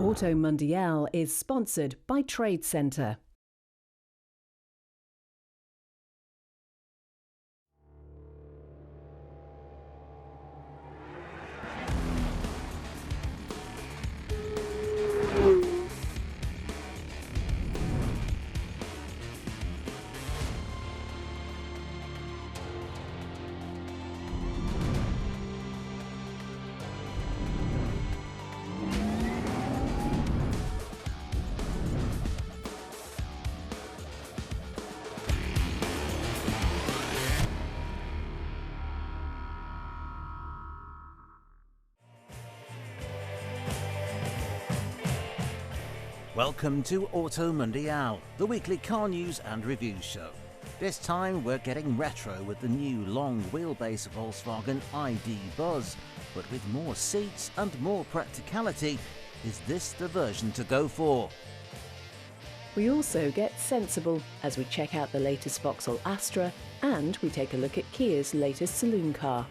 Auto Mundial is sponsored by Trade Centre. Welcome to Auto Mundial, the weekly car news and review show. This time we're getting retro with the new long-wheelbase Volkswagen ID Buzz, but with more seats and more practicality. Is this the version to go for? We also get sensible as we check out the latest Vauxhall Astra and we take a look at Kia's latest saloon car.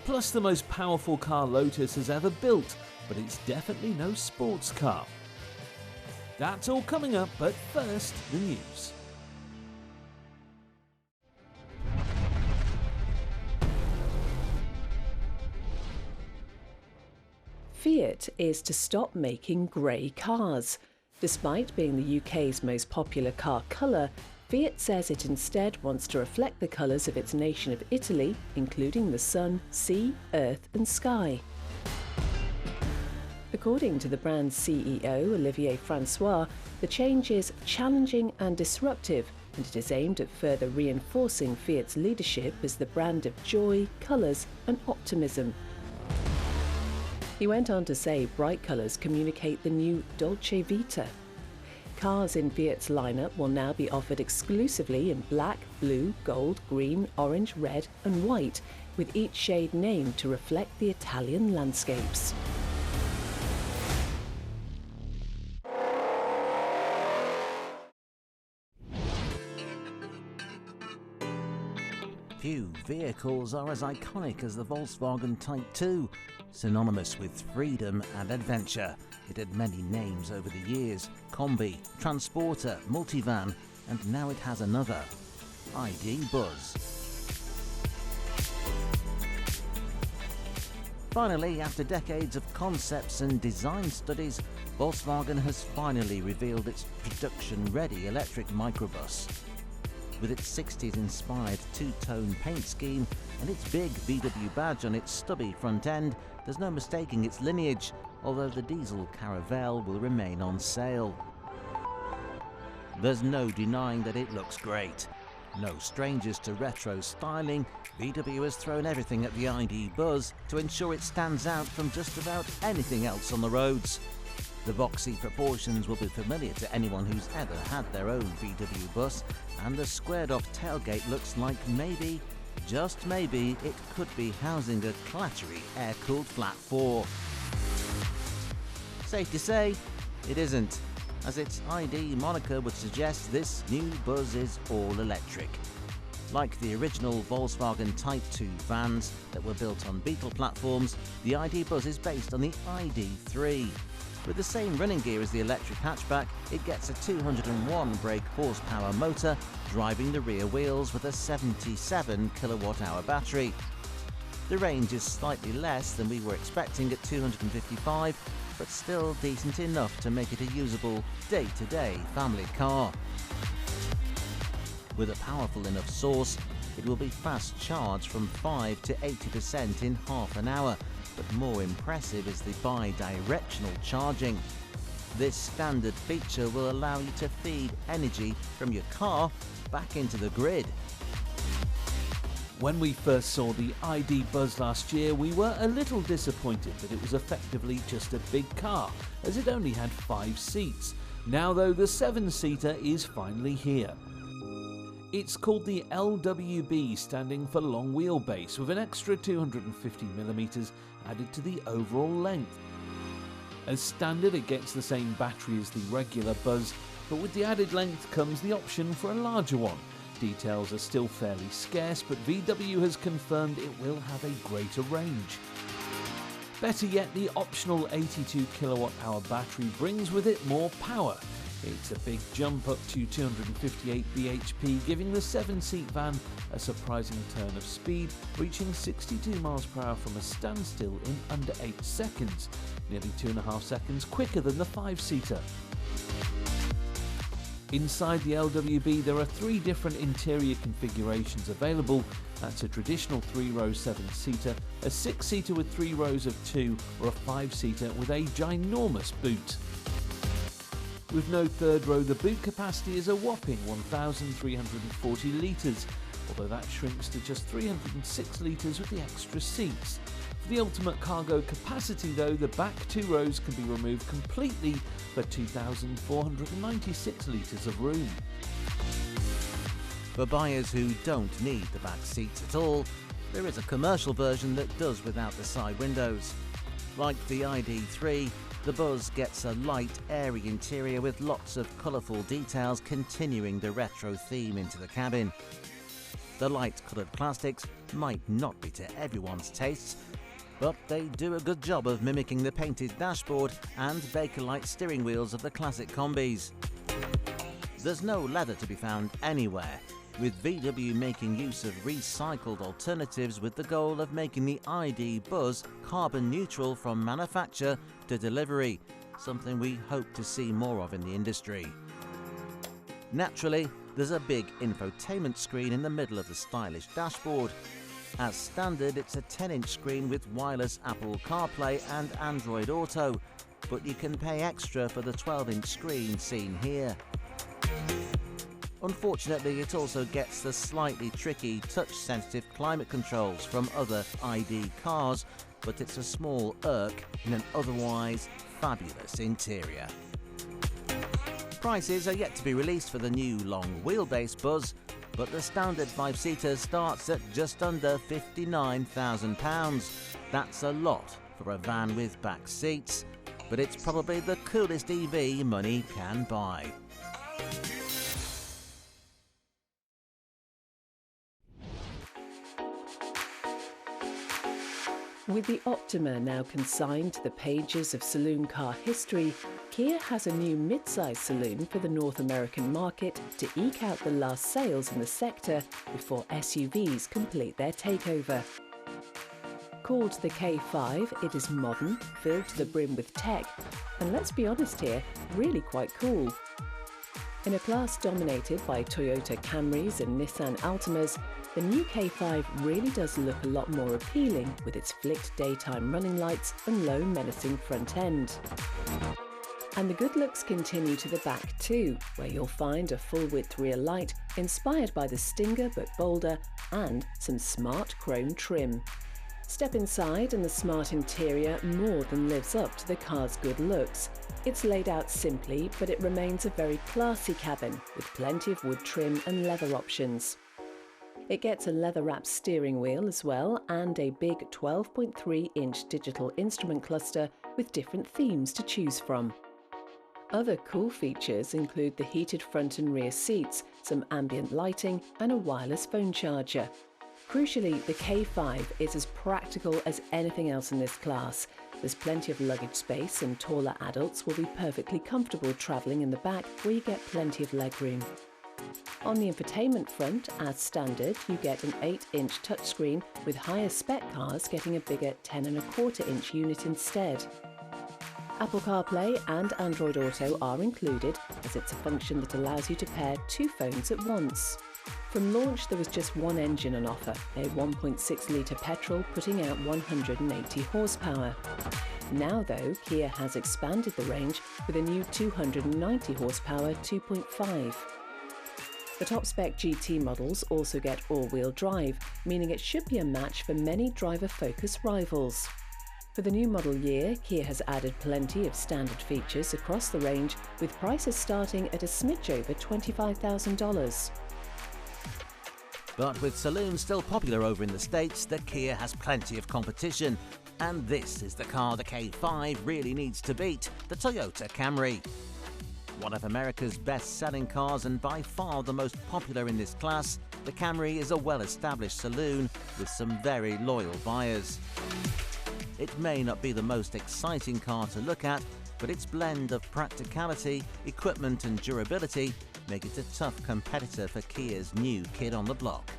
Plus the most powerful car Lotus has ever built, but it's definitely no sports car. That's all coming up, but first, the news. Fiat is to stop making grey cars. Despite being the UK's most popular car colour, Fiat says it instead wants to reflect the colours of its nation of Italy, including the sun, sea, earth and sky. According to the brand's CEO, Olivier Francois, the change is challenging and disruptive, and it is aimed at further reinforcing Fiat's leadership as the brand of joy, colours and optimism. He went on to say bright colours communicate the new Dolce Vita. Cars in Fiat's lineup will now be offered exclusively in black, blue, gold, green, orange, red and white, with each shade named to reflect the Italian landscapes. Few vehicles are as iconic as the Volkswagen Type 2. Synonymous with freedom and adventure, it had many names over the years: Combi, Transporter, Multivan, and now it has another, ID Buzz. Finally, after decades of concepts and design studies, Volkswagen has finally revealed its production-ready electric microbus. With its 60s-inspired two-tone paint scheme and its big VW badge on its stubby front end, there's no mistaking its lineage, although the diesel Caravelle will remain on sale. There's no denying that it looks great. No strangers to retro styling, VW has thrown everything at the ID Buzz to ensure it stands out from just about anything else on the roads. The boxy proportions will be familiar to anyone who's ever had their own VW bus, and the squared-off tailgate looks like maybe, just maybe, it could be housing a clattery air-cooled flat 4. Safe to say, it isn't, as its ID moniker would suggest. This new Buzz is all electric. Like the original Volkswagen Type 2 vans that were built on Beetle platforms, the ID Buzz is based on the ID3. With the same running gear as the electric hatchback, it gets a 201 brake horsepower motor driving the rear wheels with a 77 kilowatt-hour battery. The range is slightly less than we were expecting at 255, but still decent enough to make it a usable day-to-day family car. With a powerful enough source, it will be fast charged from 5 to 80% in half an hour, but more impressive is the bi-directional charging. This standard feature will allow you to feed energy from your car back into the grid. When we first saw the ID Buzz last year, we were a little disappointed that it was effectively just a big car, as it only had 5 seats. Now though, the 7-seater is finally here. It's called the LWB, standing for long wheelbase, with an extra 250mm added to the overall length. As standard, it gets the same battery as the regular Buzz, but with the added length comes the option for a larger one. Details are still fairly scarce, but VW has confirmed it will have a greater range. Better yet, the optional 82 kilowatt-hour battery brings with it more power. It's a big jump up to 258 bhp, giving the 7-seat van a surprising turn of speed, reaching 62 miles per hour from a standstill in under 8 seconds, nearly 2.5 seconds quicker than the 5-seater. Inside the LWB there are 3 different interior configurations available. That's a traditional 3-row 7-seater, a 6-seater with 3 rows of 2, or a 5-seater with a ginormous boot. With no 3rd row, the boot capacity is a whopping 1,340 litres, although that shrinks to just 306 litres with the extra seats. For the ultimate cargo capacity though, the back 2 rows can be removed completely for 2,496 litres of room. For buyers who don't need the back seats at all, there is a commercial version that does without the side windows. Like the ID3, the Buzz gets a light, airy interior with lots of colourful details continuing the retro theme into the cabin. The light-coloured plastics might not be to everyone's tastes, but they do a good job of mimicking the painted dashboard and Bakelite steering wheels of the classic combis. There's no leather to be found anywhere, with VW making use of recycled alternatives with the goal of making the ID Buzz carbon neutral from manufacture to delivery, something we hope to see more of in the industry. Naturally, there's a big infotainment screen in the middle of the stylish dashboard. As standard, it's a 10-inch screen with wireless Apple CarPlay and Android Auto, but you can pay extra for the 12-inch screen seen here. Unfortunately, it also gets the slightly tricky touch-sensitive climate controls from other ID cars, but it's a small irk in an otherwise fabulous interior. Prices are yet to be released for the new long-wheelbase Buzz, but the standard 5-seater starts at just under £59,000. That's a lot for a van with back seats, but it's probably the coolest EV money can buy. With the Optima now consigned to the pages of saloon car history, Kia has a new mid-size saloon for the North American market to eke out the last sales in the sector before SUVs complete their takeover. Called the K5, it is modern, filled to the brim with tech, and let's be honest here, really quite cool. In a class dominated by Toyota Camrys and Nissan Altimas, the new K5 really does look a lot more appealing with its flicked daytime running lights and low menacing front end. And the good looks continue to the back too, where you'll find a full-width rear light inspired by the Stinger but bolder, and some smart chrome trim. Step inside and the smart interior more than lives up to the car's good looks. It's laid out simply, but it remains a very classy cabin with plenty of wood trim and leather options. It gets a leather-wrapped steering wheel as well, and a big 12.3-inch digital instrument cluster with different themes to choose from. Other cool features include the heated front and rear seats, some ambient lighting, and a wireless phone charger. Crucially, the K5 is as practical as anything else in this class. There's plenty of luggage space, and taller adults will be perfectly comfortable travelling in the back, where you get plenty of legroom. On the infotainment front, as standard, you get an 8-inch touchscreen, with higher spec cars getting a bigger 10.25-inch unit instead. Apple CarPlay and Android Auto are included, as it's a function that allows you to pair 2 phones at once. From launch, there was just one engine on offer, a 1.6-litre petrol putting out 180 horsepower. Now though, Kia has expanded the range with a new 290 horsepower 2.5. The top-spec GT models also get all-wheel drive, meaning it should be a match for many driver-focused rivals. For the new model year, Kia has added plenty of standard features across the range, with prices starting at a smidge over $25,000. But with saloons still popular over in the States, the Kia has plenty of competition. And this is the car the K5 really needs to beat, the Toyota Camry. One of America's best-selling cars and by far the most popular in this class, the Camry is a well-established saloon with some very loyal buyers. It may not be the most exciting car to look at, but its blend of practicality, equipment and durability make it a tough competitor for Kia's new kid on the block.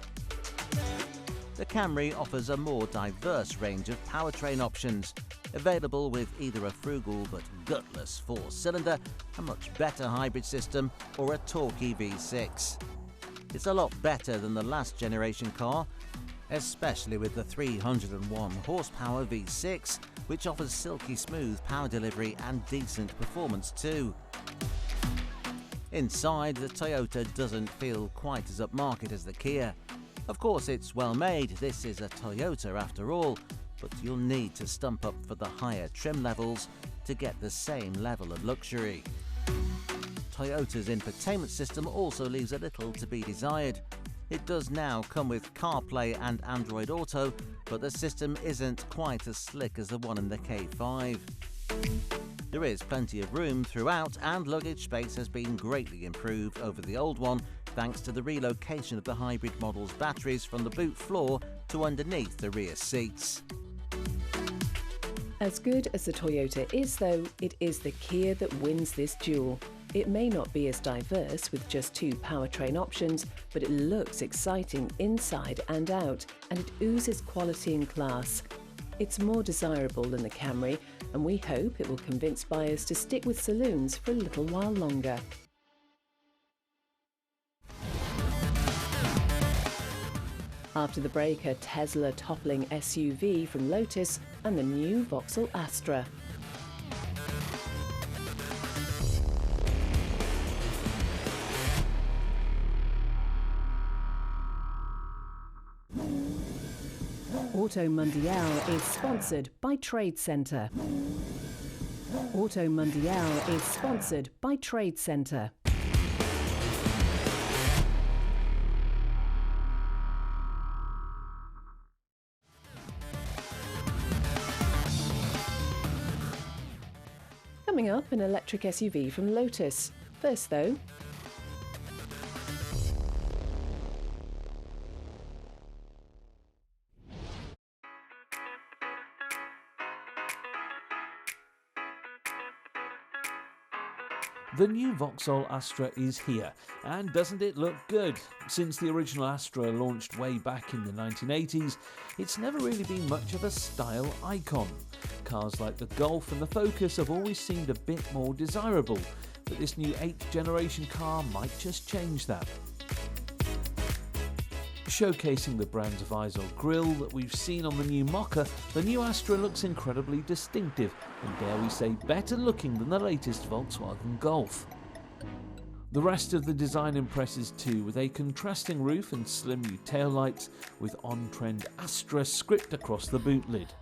The Camry offers a more diverse range of powertrain options, available with either a frugal but gutless 4-cylinder, a much better hybrid system, or a torquey V6. It's a lot better than the last generation car, especially with the 301 horsepower V6, which offers silky smooth power delivery and decent performance too. Inside, the Toyota doesn't feel quite as upmarket as the Kia. Of course, it's well made, this is a Toyota after all, but you'll need to stump up for the higher trim levels to get the same level of luxury. Toyota's infotainment system also leaves a little to be desired. It does now come with CarPlay and Android Auto, but the system isn't quite as slick as the one in the K5. There is plenty of room throughout, and luggage space has been greatly improved over the old one thanks to the relocation of the hybrid model's batteries from the boot floor to underneath the rear seats. As good as the Toyota is though, it is the Kia that wins this duel. It may not be as diverse with just 2 powertrain options, but it looks exciting inside and out, and it oozes quality and class. It's more desirable than the Camry, and we hope it will convince buyers to stick with saloons for a little while longer. After the break, a Tesla toppling SUV from Lotus and the new Vauxhall Astra. Auto Mundial is sponsored by Trade Centre. Auto Mundial is sponsored by Trade Centre. Coming up, an electric SUV from Lotus. First though, the new Vauxhall Astra is here, and doesn't it look good? Since the original Astra launched way back in the 1980s, it's never really been much of a style icon. Cars like the Golf and the Focus have always seemed a bit more desirable, but this new 8th generation car might just change that. Showcasing the brand's Vauxhall grille that we've seen on the new Mocha, the new Astra looks incredibly distinctive and, dare we say, better looking than the latest Volkswagen Golf. The rest of the design impresses too, with a contrasting roof and slim new taillights with on-trend Astra script across the boot lid.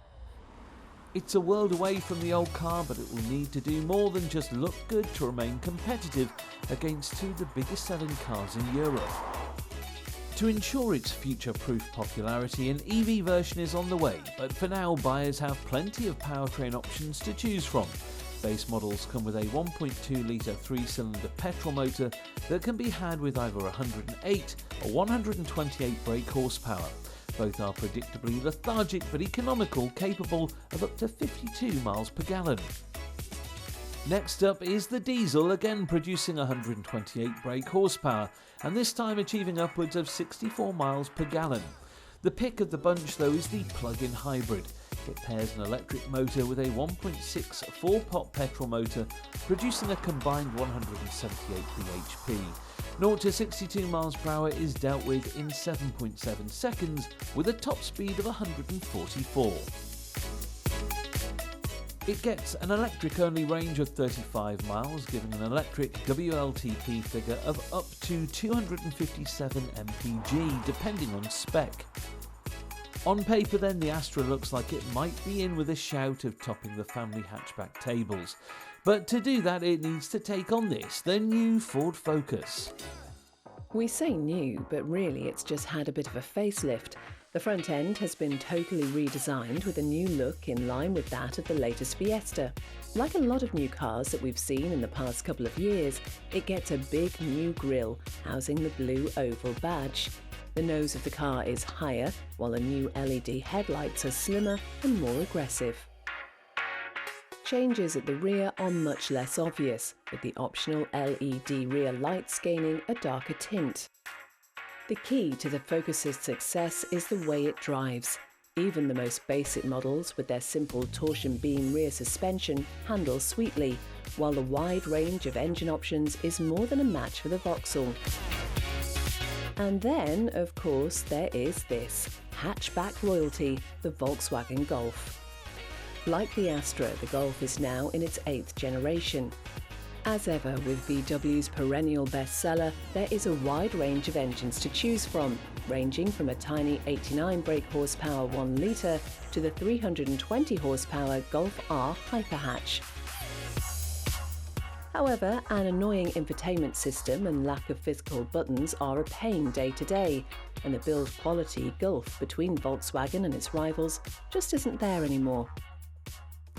It's a world away from the old car, but it will need to do more than just look good to remain competitive against 2 of the biggest selling cars in Europe. To ensure its future-proof popularity, an EV version is on the way, but for now buyers have plenty of powertrain options to choose from. Base models come with a 1.2-litre 3-cylinder petrol motor that can be had with either 108 or 128 brake horsepower. Both are predictably lethargic but economical, capable of up to 52 miles per gallon. Next up is the diesel, again producing 128 brake horsepower, and this time achieving upwards of 64 miles per gallon. The pick of the bunch though is the plug-in hybrid. It pairs an electric motor with a 1.6 4-pot petrol motor, producing a combined 178 bhp. 0 to 62 miles per hour is dealt with in 7.7 seconds, with a top speed of 144. It gets an electric-only range of 35 miles, giving an electric WLTP figure of up to 257 mpg, depending on spec. On paper then, the Astra looks like it might be in with a shout of topping the family hatchback tables. But to do that, it needs to take on this, the new Ford Focus. we say new, but really it's just had a bit of a facelift. The front end has been totally redesigned with a new look in line with that of the latest Fiesta. Like a lot of new cars that we've seen in the past couple of years, it gets a big new grille housing the blue oval badge. The nose of the car is higher, while the new LED headlights are slimmer and more aggressive. Changes at the rear are much less obvious, with the optional LED rear lights gaining a darker tint. The key to the Focus's success is the way it drives. Even the most basic models with their simple torsion beam rear suspension handle sweetly, while the wide range of engine options is more than a match for the Vauxhall. And then, of course, there is this hatchback royalty, the Volkswagen Golf. Like the Astra, the Golf is now in its 8th generation. As ever with VW's perennial bestseller, there is a wide range of engines to choose from, ranging from a tiny 89 brake horsepower 1 litre to the 320 horsepower Golf R Hyperhatch. However, an annoying infotainment system and lack of physical buttons are a pain day to day, and the build quality gulf between Volkswagen and its rivals just isn't there anymore.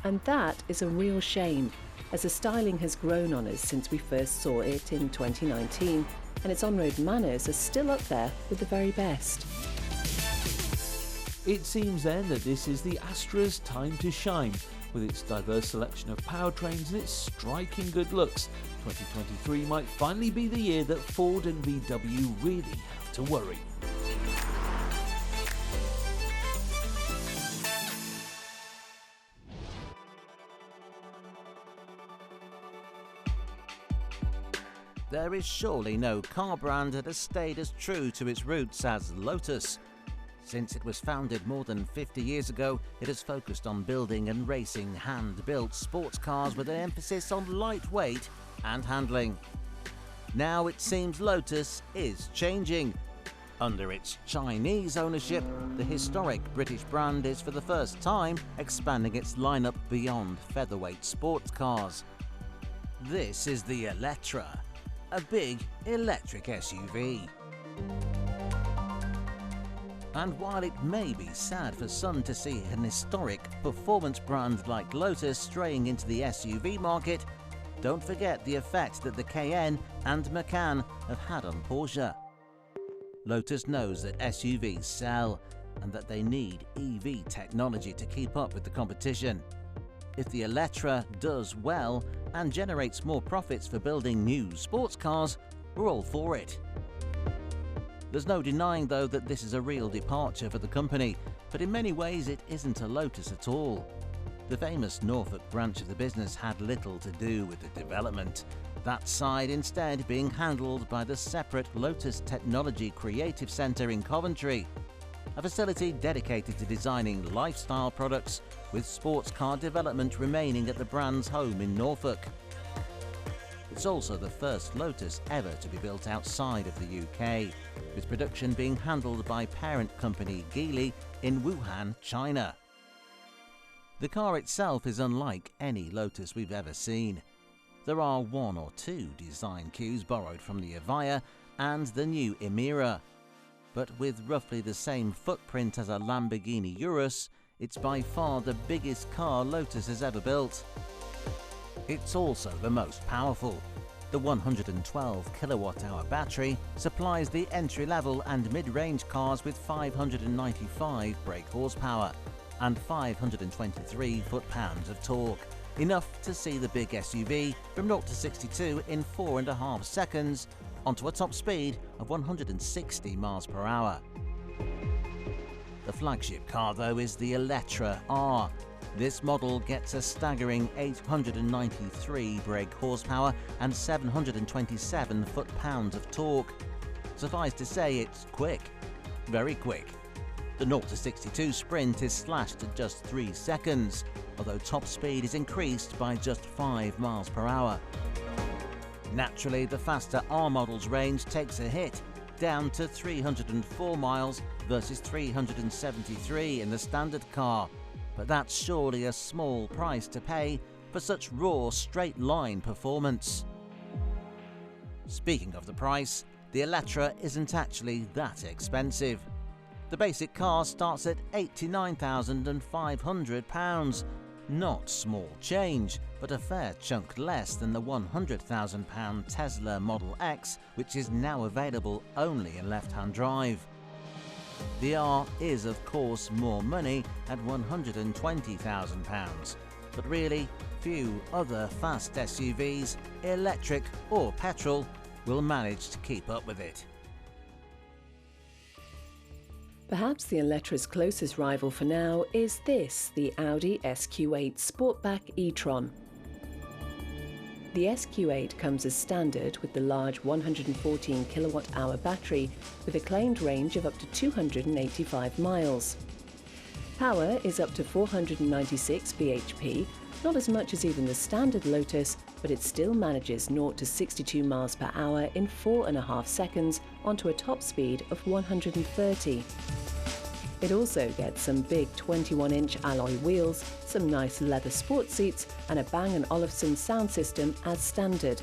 And that is a real shame, as the styling has grown on us since we first saw it in 2019, and its on-road manners are still up there with the very best. It seems then that this is the Astra's time to shine. With its diverse selection of powertrains and its striking good looks, 2023 might finally be the year that Ford and VW really have to worry. There is surely no car brand that has stayed as true to its roots as Lotus. Since it was founded more than 50 years ago, it has focused on building and racing hand-built sports cars with an emphasis on lightweight and handling. Now it seems Lotus is changing. Under its Chinese ownership, the historic British brand is for the first time expanding its lineup beyond featherweight sports cars. This is the Electra, a big electric SUV. And while it may be sad for some to see an historic performance brand like Lotus straying into the SUV market, don't forget the effect that the Cayenne and Macan have had on Porsche. Lotus knows that SUVs sell and that they need EV technology to keep up with the competition. If the Electra does well and generates more profits for building new sports cars, we're all for it. There's no denying, though, that this is a real departure for the company, but in many ways it isn't a Lotus at all. The famous Norfolk branch of the business had little to do with the development, that side instead being handled by the separate Lotus Technology Creative Centre in Coventry, a facility dedicated to designing lifestyle products, with sports car development remaining at the brand's home in Norfolk. It's also the first Lotus ever to be built outside of the UK, with production being handled by parent company Geely in Wuhan, China. The car itself is unlike any Lotus we've ever seen. There are one or two design cues borrowed from the Avaya and the new Emira, but with roughly the same footprint as a Lamborghini Urus, it's by far the biggest car Lotus has ever built. It's also the most powerful. The 112 kilowatt-hour battery supplies the entry-level and mid-range cars with 595 brake horsepower and 523 foot-pounds of torque, enough to see the big SUV from 0 to 62 in 4.5 seconds onto a top speed of 160 miles per hour. The flagship car, though, is the Electra R. This model gets a staggering 893 brake horsepower and 727 foot-pounds of torque. Suffice to say, it's quick. Very quick. The 0 to 62 sprint is slashed to just 3 seconds, although top speed is increased by just 5 miles per hour. Naturally, the faster R model's range takes a hit, down to 304 miles versus 373 in the standard car. But that's surely a small price to pay for such raw, straight-line performance. Speaking of the price, the Electra isn't actually that expensive. The basic car starts at £89,500. Not small change, but a fair chunk less than the £100,000 Tesla Model X, which is now available only in left-hand drive. The R is of course more money at £120,000, but really few other fast SUVs, electric or petrol, will manage to keep up with it. Perhaps the Elettra's closest rival for now is this, the Audi SQ8 Sportback e-tron. The SQ8 comes as standard with the large 114 kilowatt-hour battery with a claimed range of up to 285 miles. Power is up to 496 bhp, not as much as even the standard Lotus, but it still manages 0 to 62 miles per hour in 4.5 seconds onto a top speed of 130. It also gets some big 21-inch alloy wheels, some nice leather sports seats and a Bang & Olufsen sound system as standard.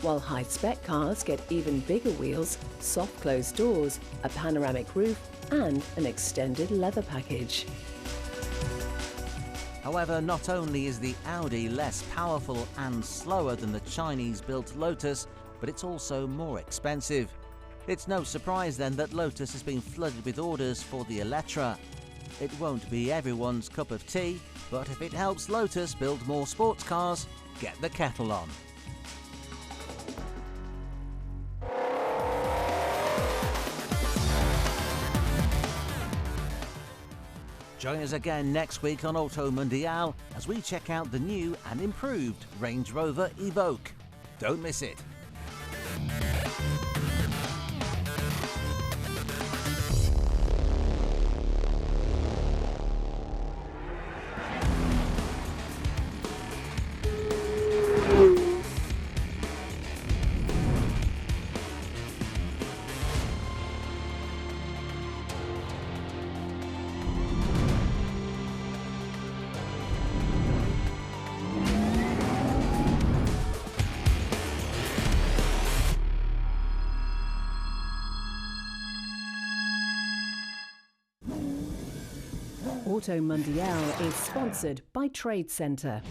While high-spec cars get even bigger wheels, soft closed doors, a panoramic roof and an extended leather package. However, not only is the Audi less powerful and slower than the Chinese-built Lotus, but it's also more expensive. It's no surprise then that Lotus has been flooded with orders for the Elettra. It won't be everyone's cup of tea, but if it helps Lotus build more sports cars, get the kettle on. Join us again next week on Auto Mundial as we check out the new and improved Range Rover Evoque. Don't miss it. Auto Mundial is sponsored by Trade Centre.